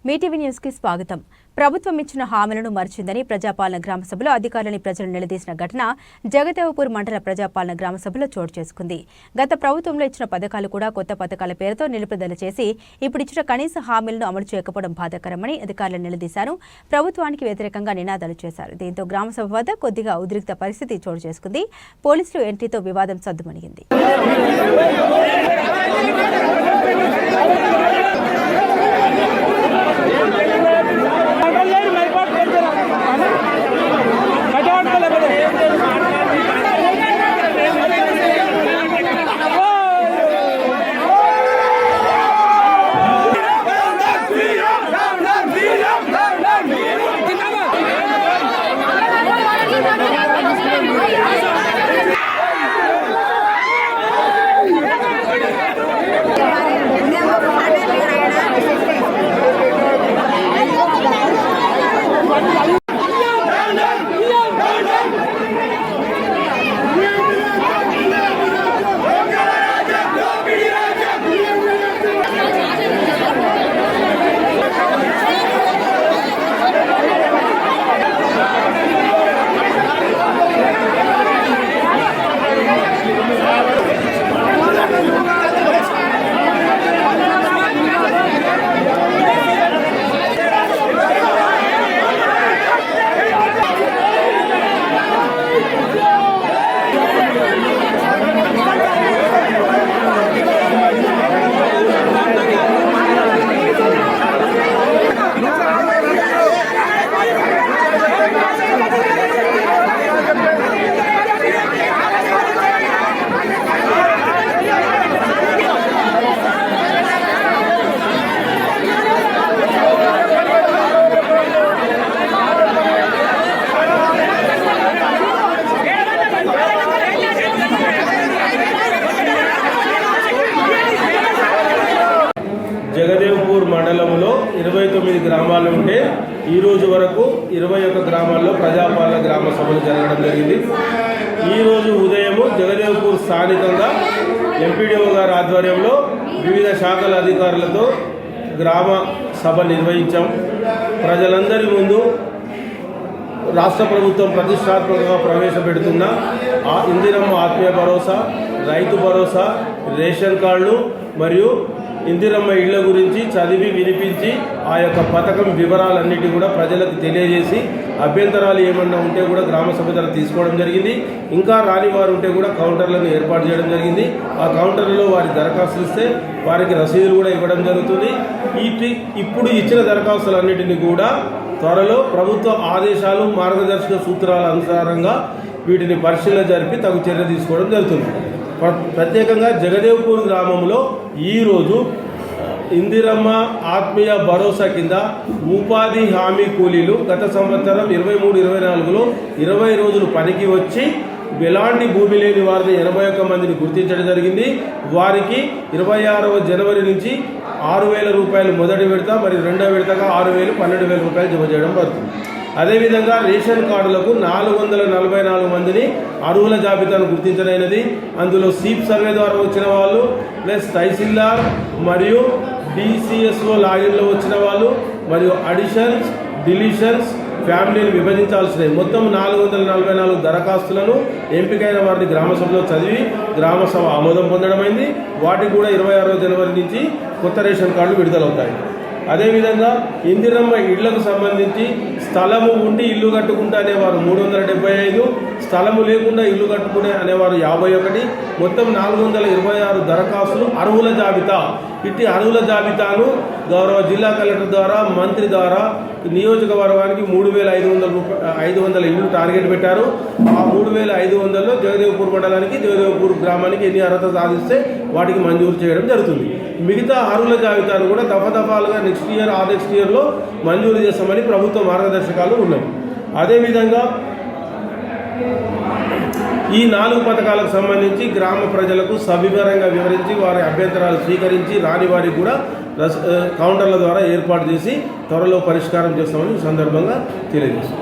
Mee TV news కి స్వాగతం. ప్రభుత్వం ఇచ్చిన హామీలను మర్చిందని ప్రజాపాలన గ్రామ సభలో అధికారులని ప్రజలు నిలదీసిన ఘటన జగదేవపూర్ మండల ప్రజాపాలన గ్రామ సభలో చోటు చేసుకుంది. గత ప్రభుత్వంలో ఇచ్చిన పథకాలు కూడా కొత్త పథకాల పేరుతో నిలుపుదల చేసి ఇప్పుడు ఇచ్చిన కనీస హామీలను అమలు చేయకపోవడం బాధాకరమని అధికారులు నిలదీశారు. ప్రభుత్వానికి వ్యతిరేకంగా నినాదాలు చేశారు. దీంతో గ్రామ సభ వద్ద కొద్దిగా ఉద్రిక్త పరిస్థితి చోటు చేసుకుంది. పోలీసులు ఎంట్రీతో వివాదం సద్దుమణిగింది. జగదేవపూర్ మండలంలో 29 గ్రామాలు ఉంటే ఈ రోజు వరకు 21 గ్రామాల్లో ప్రజాపాలన గ్రామ సభలు జరగడం జరిగింది. ఈరోజు ఉదయం జగదేవపూర్ స్థానికంగా ఎంపీడీఓ గారి ఆధ్వర్యంలో వివిధ శాఖల అధికారులతో గ్రామ సభ నిర్వహించాం. ప్రజలందరి ముందు రాష్ట్ర ప్రభుత్వం ప్రతిష్టాత్మకంగా ప్రవేశపెడుతున్న ఇందిరమ్మ ఆత్మీయ భరోసా, రైతు భరోసా, రేషన్ కార్డులు మరియు ఇందిరమ్మ ఇళ్ల గురించి చదివి వినిపించి ఆ యొక్క పథకం వివరాలన్నిటి కూడా ప్రజలకు తెలియజేసి అభ్యంతరాలు ఏమన్నా ఉంటే కూడా గ్రామ సభ ద్వారా తీసుకోవడం జరిగింది. ఇంకా రాని వారు ఉంటే కూడా కౌంటర్లను ఏర్పాటు చేయడం జరిగింది. ఆ కౌంటర్లలో వారి దరఖాస్తులు ఇస్తే వారికి రసీదులు కూడా ఇవ్వడం జరుగుతుంది. ఇప్పుడు ఇచ్చిన దరఖాస్తులన్నిటిని కూడా త్వరలో ప్రభుత్వ ఆదేశాలు, మార్గదర్శక సూత్రాల అనుసారంగా వీటిని పరిశీలన జరిపి తగు చర్య తీసుకోవడం జరుగుతుంది. ప్రత్యేకంగా జగదేవపూర్ గ్రామంలో ఈరోజు ఇందిరమ్మ ఆత్మీయ భరోసా కింద ఉపాధి హామీ కూలీలు గత సంవత్సరం 23-24లో 20 రోజులు పనికి వచ్చి ఎలాంటి భూమి లేని వారిని 81 మందిని గుర్తించడం జరిగింది. వారికి 26వ జనవరి నుంచి 6,000 రూపాయలు మొదటి విడత, మరి రెండవ విడతగా 6,000, 12,000 రూపాయలు జమ చేయడం పడుతుంది. అదేవిధంగా రేషన్ కార్డులకు 444 మందిని అర్హుల జాబితాను గుర్తించడమైనది. అందులో సీప్ సర్వే ద్వారా వచ్చిన వాళ్ళు, ప్లస్ తహసీల్దార్ మరియు డిసిఎస్ఓ లాగిన్లో వచ్చిన వాళ్ళు, మరియు అడిషన్స్, డిలీషన్స్, ఫ్యామిలీని విభజించాల్సినవి మొత్తం 444 దరఖాస్తులను ఎంపికైన వారిని గ్రామసభలో చదివి గ్రామసభ ఆమోదం పొందడమైంది. వాటికి కూడా 26వ జనవరి నుంచి కొత్త రేషన్ కార్డులు విడుదలవుతాయి. అదేవిధంగా ఇందిరమ్మ ఇళ్లకు సంబంధించి స్థలము ఉండి ఇల్లు కట్టుకుంటే అనేవారు 375, స్థలము లేకుండా ఇల్లు కట్టుకునే అనేవారు 51, మొత్తం 426 దరఖాస్తులు అర్హుల జాబితా. ఇట్టి అర్హుల జాబితాను గౌరవ జిల్లా కలెక్టర్ ద్వారా, మంత్రి ద్వారా నియోజకవర్గానికి 3,500 ఇళ్ళు టార్గెట్ పెట్టారు. ఆ 3,500లో జగదేవపూర్ మండలానికి, జగదేవపూర్ గ్రామానికి ఎన్ని అర్హత సాధిస్తే వాటికి మంజూరు చేయడం జరుగుతుంది. మిగతా అర్హుల జాబితాను కూడా దఫాలుగా నెక్స్ట్ ఇయర్ ఆ నెక్స్ట్ ఇయర్లో మంజూరు చేస్తామని ప్రభుత్వ మార్గదర్శకాలు ఉన్నాయి. అదేవిధంగా ఈ 4 పథకాలకు సంబంధించి గ్రామ ప్రజలకు సవివరంగా వివరించి వారి అభ్యంతరాలు స్వీకరించి రాని వారికి కూడా కౌంటర్ల ద్వారా ఏర్పాటు చేసి త్వరలో పరిష్కారం చేస్తామని సందర్భంగా తెలియజేస్తాం.